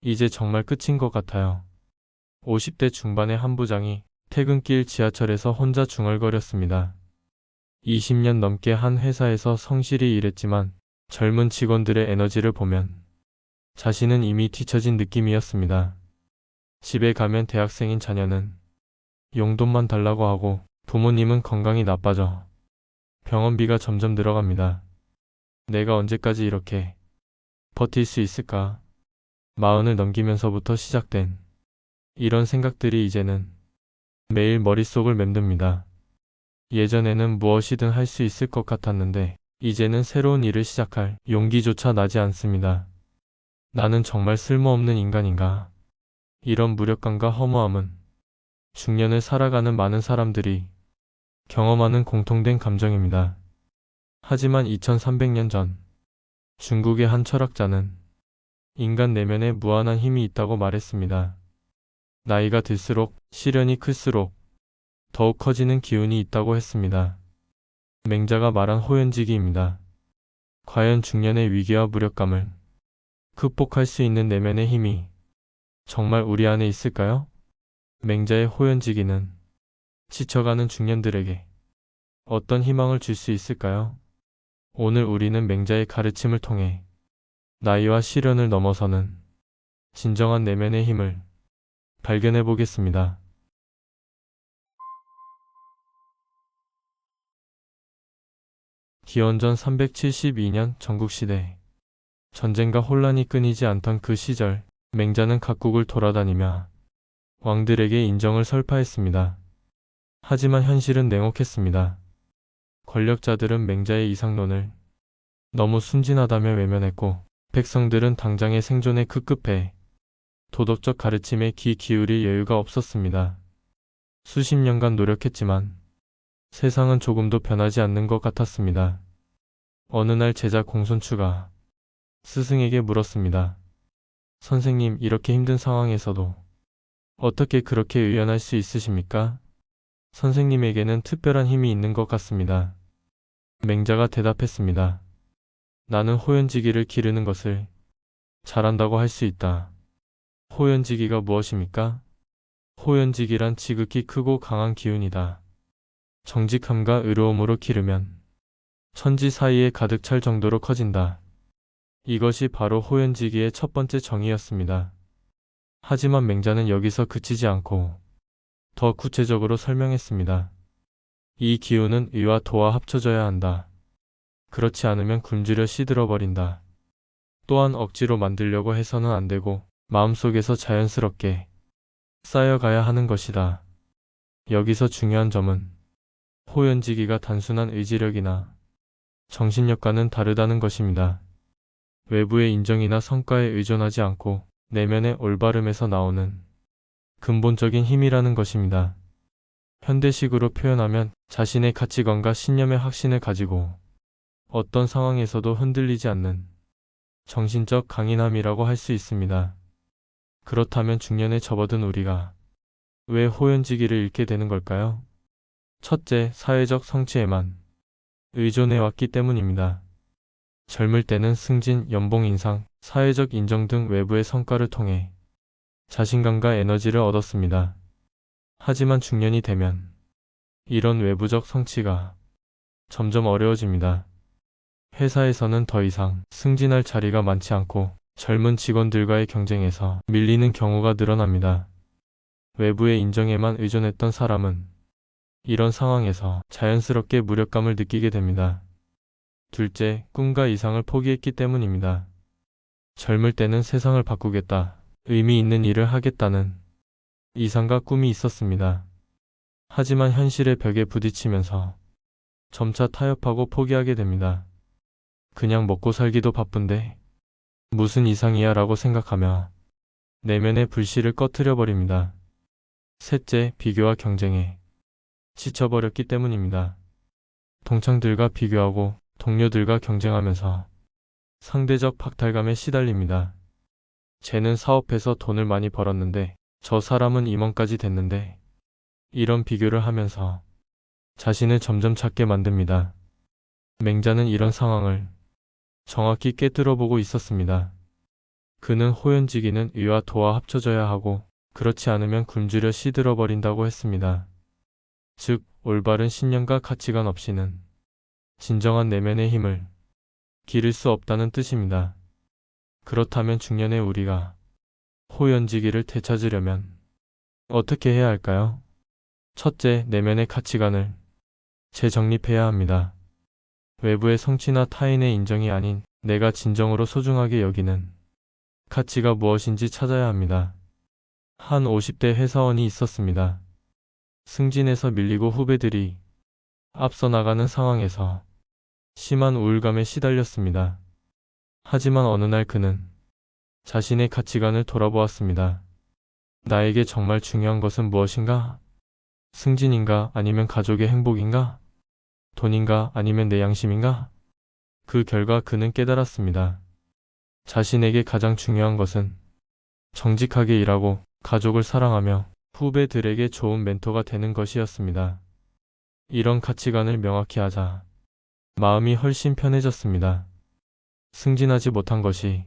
이제 정말 끝인 것 같아요. 50대 중반의 한 부장이 퇴근길 지하철에서 혼자 중얼거렸습니다. 20년 넘게 한 회사에서 성실히 일했지만 젊은 직원들의 에너지를 보면 자신은 이미 뒤처진 느낌이었습니다. 집에 가면 대학생인 자녀는 용돈만 달라고 하고 부모님은 건강이 나빠져 병원비가 점점 늘어갑니다. 내가 언제까지 이렇게 버틸 수 있을까? 마흔을 넘기면서부터 시작된 이런 생각들이 이제는 매일 머릿속을 맴듭니다. 예전에는 무엇이든 할 수 있을 것 같았는데 이제는 새로운 일을 시작할 용기조차 나지 않습니다. 나는 정말 쓸모없는 인간인가? 이런 무력감과 허무함은 중년을 살아가는 많은 사람들이 경험하는 공통된 감정입니다. 하지만 2300년 전 중국의 한 철학자는 인간 내면에 무한한 힘이 있다고 말했습니다. 나이가 들수록 시련이 클수록 더욱 커지는 기운이 있다고 했습니다. 맹자가 말한 호연지기입니다. 과연 중년의 위기와 무력감을 극복할 수 있는 내면의 힘이 정말 우리 안에 있을까요? 맹자의 호연지기는 지쳐가는 중년들에게 어떤 희망을 줄 수 있을까요? 오늘 우리는 맹자의 가르침을 통해 나이와 시련을 넘어서는 진정한 내면의 힘을 발견해 보겠습니다. 기원전 372년 전국시대 전쟁과 혼란이 끊이지 않던 그 시절 맹자는 각국을 돌아다니며 왕들에게 인정을 설파했습니다. 하지만 현실은 냉혹했습니다. 권력자들은 맹자의 이상론을 너무 순진하다며 외면했고 백성들은 당장의 생존에 급급해 도덕적 가르침에 귀 기울일 여유가 없었습니다. 수십 년간 노력했지만 세상은 조금도 변하지 않는 것 같았습니다. 어느 날 제자 공손추가 스승에게 물었습니다. 선생님, 이렇게 힘든 상황에서도 어떻게 그렇게 의연할 수 있으십니까? 선생님에게는 특별한 힘이 있는 것 같습니다. 맹자가 대답했습니다. 나는 호연지기를 기르는 것을 잘한다고 할 수 있다. 호연지기가 무엇입니까? 호연지기란 지극히 크고 강한 기운이다. 정직함과 의로움으로 기르면 천지 사이에 가득 찰 정도로 커진다. 이것이 바로 호연지기의 첫 번째 정의였습니다. 하지만 맹자는 여기서 그치지 않고 더 구체적으로 설명했습니다. 이 기운은 의와 도와 합쳐져야 한다. 그렇지 않으면 굶주려 시들어버린다. 또한 억지로 만들려고 해서는 안 되고 마음속에서 자연스럽게 쌓여가야 하는 것이다. 여기서 중요한 점은 호연지기가 단순한 의지력이나 정신력과는 다르다는 것입니다. 외부의 인정이나 성과에 의존하지 않고 내면의 올바름에서 나오는 근본적인 힘이라는 것입니다. 현대식으로 표현하면 자신의 가치관과 신념의 확신을 가지고 어떤 상황에서도 흔들리지 않는 정신적 강인함이라고 할 수 있습니다. 그렇다면 중년에 접어든 우리가 왜 호연지기를 잃게 되는 걸까요? 첫째, 사회적 성취에만 의존해왔기 때문입니다. 젊을 때는 승진, 연봉 인상, 사회적 인정 등 외부의 성과를 통해 자신감과 에너지를 얻었습니다. 하지만 중년이 되면 이런 외부적 성취가 점점 어려워집니다. 회사에서는 더 이상 승진할 자리가 많지 않고 젊은 직원들과의 경쟁에서 밀리는 경우가 늘어납니다. 외부의 인정에만 의존했던 사람은 이런 상황에서 자연스럽게 무력감을 느끼게 됩니다. 둘째, 꿈과 이상을 포기했기 때문입니다. 젊을 때는 세상을 바꾸겠다, 의미 있는 일을 하겠다는 이상과 꿈이 있었습니다. 하지만 현실의 벽에 부딪히면서 점차 타협하고 포기하게 됩니다. 그냥 먹고 살기도 바쁜데 무슨 이상이야 라고 생각하며 내면의 불씨를 꺼트려 버립니다. 셋째, 비교와 경쟁에 지쳐버렸기 때문입니다. 동창들과 비교하고 동료들과 경쟁하면서 상대적 박탈감에 시달립니다. 쟤는 사업해서 돈을 많이 벌었는데 저 사람은 임원까지 됐는데 이런 비교를 하면서 자신을 점점 작게 만듭니다. 맹자는 이런 상황을 정확히 꿰뚫어 보고 있었습니다. 그는 호연지기는 의와 도와 합쳐져야 하고 그렇지 않으면 굶주려 시들어버린다고 했습니다. 즉, 올바른 신념과 가치관 없이는 진정한 내면의 힘을 기를 수 없다는 뜻입니다. 그렇다면 중년의 우리가 호연지기를 되찾으려면 어떻게 해야 할까요? 첫째, 내면의 가치관을 재정립해야 합니다. 외부의 성취나 타인의 인정이 아닌 내가 진정으로 소중하게 여기는 가치가 무엇인지 찾아야 합니다. 한 50대 회사원이 있었습니다. 승진에서 밀리고 후배들이 앞서 나가는 상황에서 심한 우울감에 시달렸습니다. 하지만 어느 날 그는 자신의 가치관을 돌아보았습니다. 나에게 정말 중요한 것은 무엇인가? 승진인가? 아니면 가족의 행복인가? 돈인가? 아니면 내 양심인가? 그 결과 그는 깨달았습니다. 자신에게 가장 중요한 것은 정직하게 일하고 가족을 사랑하며 후배들에게 좋은 멘토가 되는 것이었습니다. 이런 가치관을 명확히 하자 마음이 훨씬 편해졌습니다. 승진하지 못한 것이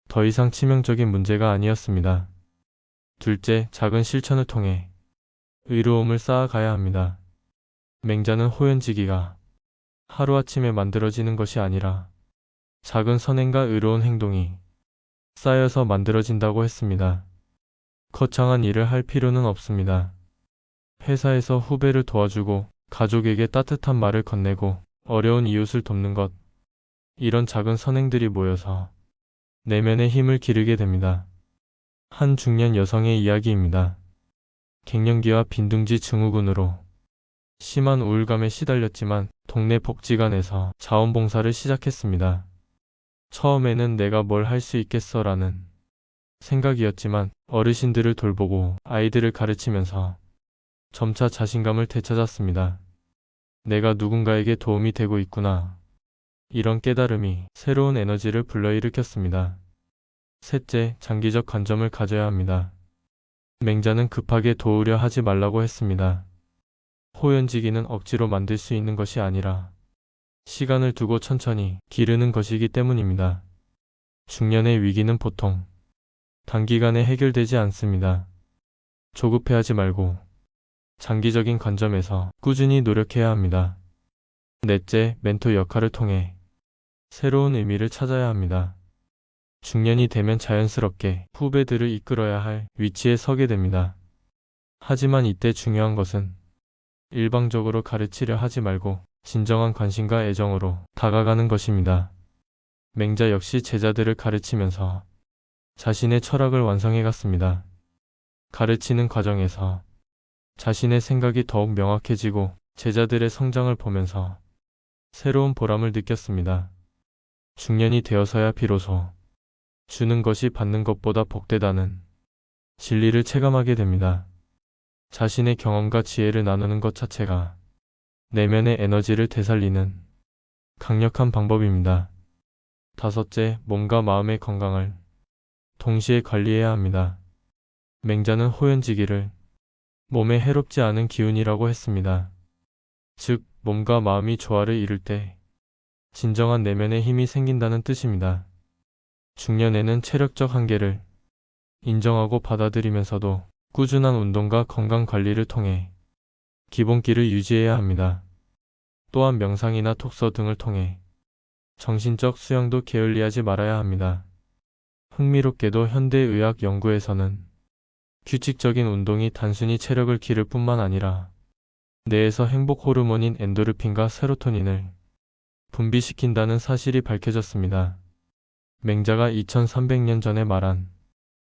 더 이상 치명적인 문제가 아니었습니다. 둘째, 작은 실천을 통해 의로움을 쌓아가야 합니다. 맹자는 호연지기가 하루아침에 만들어지는 것이 아니라 작은 선행과 의로운 행동이 쌓여서 만들어진다고 했습니다. 거창한 일을 할 필요는 없습니다. 회사에서 후배를 도와주고 가족에게 따뜻한 말을 건네고 어려운 이웃을 돕는 것, 이런 작은 선행들이 모여서 내면의 힘을 기르게 됩니다. 한 중년 여성의 이야기입니다. 갱년기와 빈둥지 증후군으로 심한 우울감에 시달렸지만 동네 복지관에서 자원봉사를 시작했습니다. 처음에는 내가 뭘 할 수 있겠어라는 생각이었지만 어르신들을 돌보고 아이들을 가르치면서 점차 자신감을 되찾았습니다. 내가 누군가에게 도움이 되고 있구나. 이런 깨달음이 새로운 에너지를 불러일으켰습니다. 셋째, 장기적 관점을 가져야 합니다. 맹자는 급하게 도우려 하지 말라고 했습니다. 호연지기는 억지로 만들 수 있는 것이 아니라 시간을 두고 천천히 기르는 것이기 때문입니다. 중년의 위기는 보통 단기간에 해결되지 않습니다. 조급해하지 말고 장기적인 관점에서 꾸준히 노력해야 합니다. 넷째, 멘토 역할을 통해 새로운 의미를 찾아야 합니다. 중년이 되면 자연스럽게 후배들을 이끌어야 할 위치에 서게 됩니다. 하지만 이때 중요한 것은 일방적으로 가르치려 하지 말고 진정한 관심과 애정으로 다가가는 것입니다. 맹자 역시 제자들을 가르치면서 자신의 철학을 완성해 갔습니다. 가르치는 과정에서 자신의 생각이 더욱 명확해지고 제자들의 성장을 보면서 새로운 보람을 느꼈습니다. 중년이 되어서야 비로소 주는 것이 받는 것보다 복되다는 진리를 체감하게 됩니다. 자신의 경험과 지혜를 나누는 것 자체가 내면의 에너지를 되살리는 강력한 방법입니다. 다섯째, 몸과 마음의 건강을 동시에 관리해야 합니다. 맹자는 호연지기를 몸에 해롭지 않은 기운이라고 했습니다. 즉, 몸과 마음이 조화를 이룰 때 진정한 내면의 힘이 생긴다는 뜻입니다. 중년에는 체력적 한계를 인정하고 받아들이면서도 꾸준한 운동과 건강 관리를 통해 기본기를 유지해야 합니다. 또한 명상이나 독서 등을 통해 정신적 수양도 게을리하지 말아야 합니다. 흥미롭게도 현대의학 연구에서는 규칙적인 운동이 단순히 체력을 기를 뿐만 아니라 뇌에서 행복 호르몬인 엔도르핀과 세로토닌을 분비시킨다는 사실이 밝혀졌습니다. 맹자가 2300년 전에 말한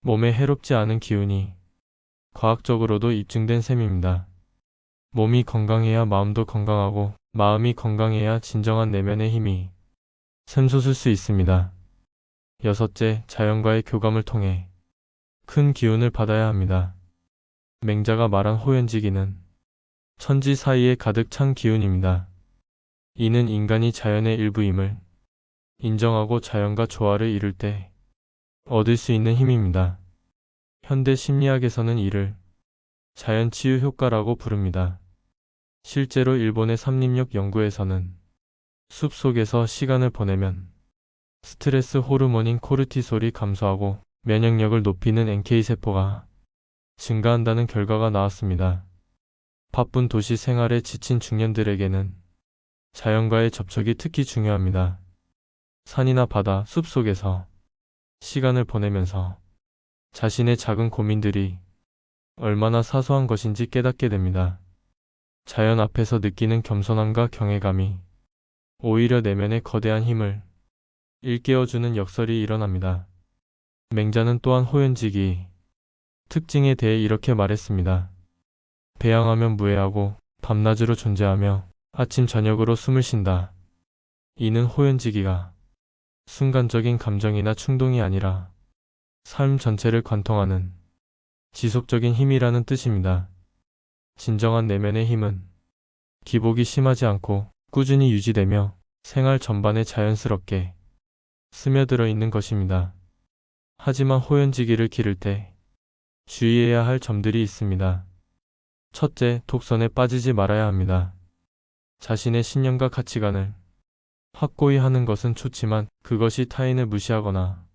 몸에 해롭지 않은 기운이 과학적으로도 입증된 셈입니다. 몸이 건강해야 마음도 건강하고 마음이 건강해야 진정한 내면의 힘이 샘솟을 수 있습니다. 여섯째, 자연과의 교감을 통해 큰 기운을 받아야 합니다. 맹자가 말한 호연지기는 천지 사이에 가득 찬 기운입니다. 이는 인간이 자연의 일부임을 인정하고 자연과 조화를 이룰 때 얻을 수 있는 힘입니다. 현대 심리학에서는 이를 자연 치유 효과라고 부릅니다. 실제로 일본의 삼림역 연구에서는 숲 속에서 시간을 보내면 스트레스 호르몬인 코르티솔이 감소하고 면역력을 높이는 NK세포가 증가한다는 결과가 나왔습니다. 바쁜 도시 생활에 지친 중년들에게는 자연과의 접촉이 특히 중요합니다. 산이나 바다, 숲속에서 시간을 보내면서 자신의 작은 고민들이 얼마나 사소한 것인지 깨닫게 됩니다. 자연 앞에서 느끼는 겸손함과 경외감이 오히려 내면의 거대한 힘을 일깨워주는 역설이 일어납니다. 맹자는 또한 호연지기 특징에 대해 이렇게 말했습니다. 배양하면 무해하고 밤낮으로 존재하며 아침 저녁으로 숨을 쉰다. 이는 호연지기가 순간적인 감정이나 충동이 아니라 삶 전체를 관통하는 지속적인 힘이라는 뜻입니다. 진정한 내면의 힘은 기복이 심하지 않고 꾸준히 유지되며 생활 전반에 자연스럽게 스며들어 있는 것입니다. 하지만 호연지기를 기를 때 주의해야 할 점들이 있습니다. 첫째, 독선에 빠지지 말아야 합니다. 자신의 신념과 가치관을 확고히 하는 것은 좋지만 그것이 타인을 무시하거나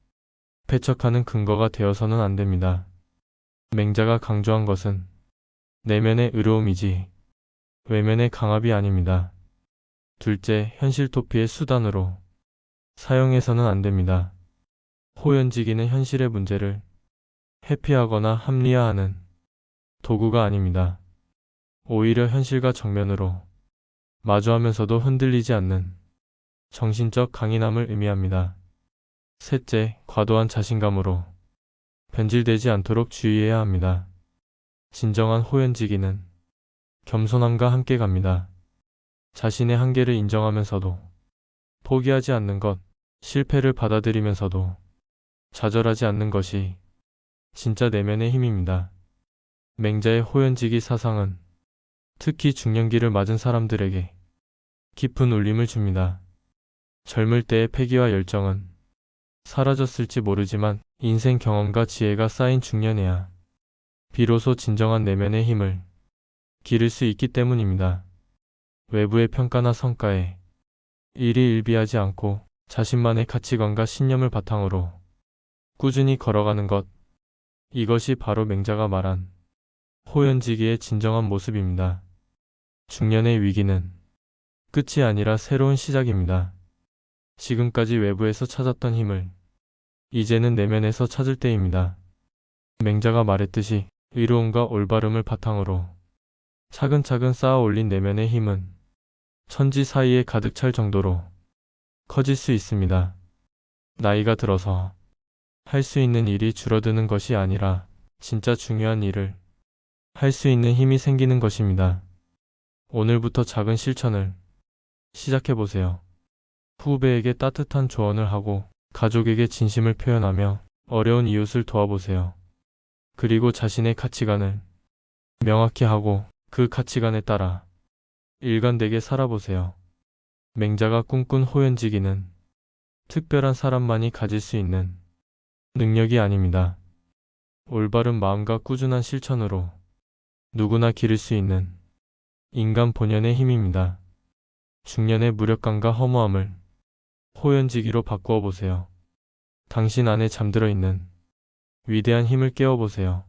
배척하는 근거가 되어서는 안 됩니다. 맹자가 강조한 것은 내면의 의로움이지 외면의 강압이 아닙니다. 둘째, 현실 도피의 수단으로 사용해서는 안 됩니다. 호연지기는 현실의 문제를 회피하거나 합리화하는 도구가 아닙니다. 오히려 현실과 정면으로 마주하면서도 흔들리지 않는 정신적 강인함을 의미합니다. 셋째, 과도한 자신감으로 변질되지 않도록 주의해야 합니다. 진정한 호연지기는 겸손함과 함께 갑니다. 자신의 한계를 인정하면서도 포기하지 않는 것, 실패를 받아들이면서도 좌절하지 않는 것이 진짜 내면의 힘입니다. 맹자의 호연지기 사상은 특히 중년기를 맞은 사람들에게 깊은 울림을 줍니다. 젊을 때의 패기와 열정은 사라졌을지 모르지만 인생 경험과 지혜가 쌓인 중년에야 비로소 진정한 내면의 힘을 기를 수 있기 때문입니다. 외부의 평가나 성과에 일희일비하지 않고 자신만의 가치관과 신념을 바탕으로 꾸준히 걸어가는 것, 이것이 바로 맹자가 말한 호연지기의 진정한 모습입니다. 중년의 위기는 끝이 아니라 새로운 시작입니다. 지금까지 외부에서 찾았던 힘을 이제는 내면에서 찾을 때입니다. 맹자가 말했듯이 의로움과 올바름을 바탕으로 차근차근 쌓아 올린 내면의 힘은 천지 사이에 가득 찰 정도로 커질 수 있습니다. 나이가 들어서 할 수 있는 일이 줄어드는 것이 아니라 진짜 중요한 일을 할 수 있는 힘이 생기는 것입니다. 오늘부터 작은 실천을 시작해보세요. 후배에게 따뜻한 조언을 하고 가족에게 진심을 표현하며 어려운 이웃을 도와보세요. 그리고 자신의 가치관을 명확히 하고 그 가치관에 따라 일관되게 살아보세요. 맹자가 꿈꾼 호연지기는 특별한 사람만이 가질 수 있는 능력이 아닙니다. 올바른 마음과 꾸준한 실천으로 누구나 기를 수 있는 인간 본연의 힘입니다. 중년의 무력감과 허무함을 호연지기로 바꾸어 보세요. 당신 안에 잠들어 있는 위대한 힘을 깨워보세요.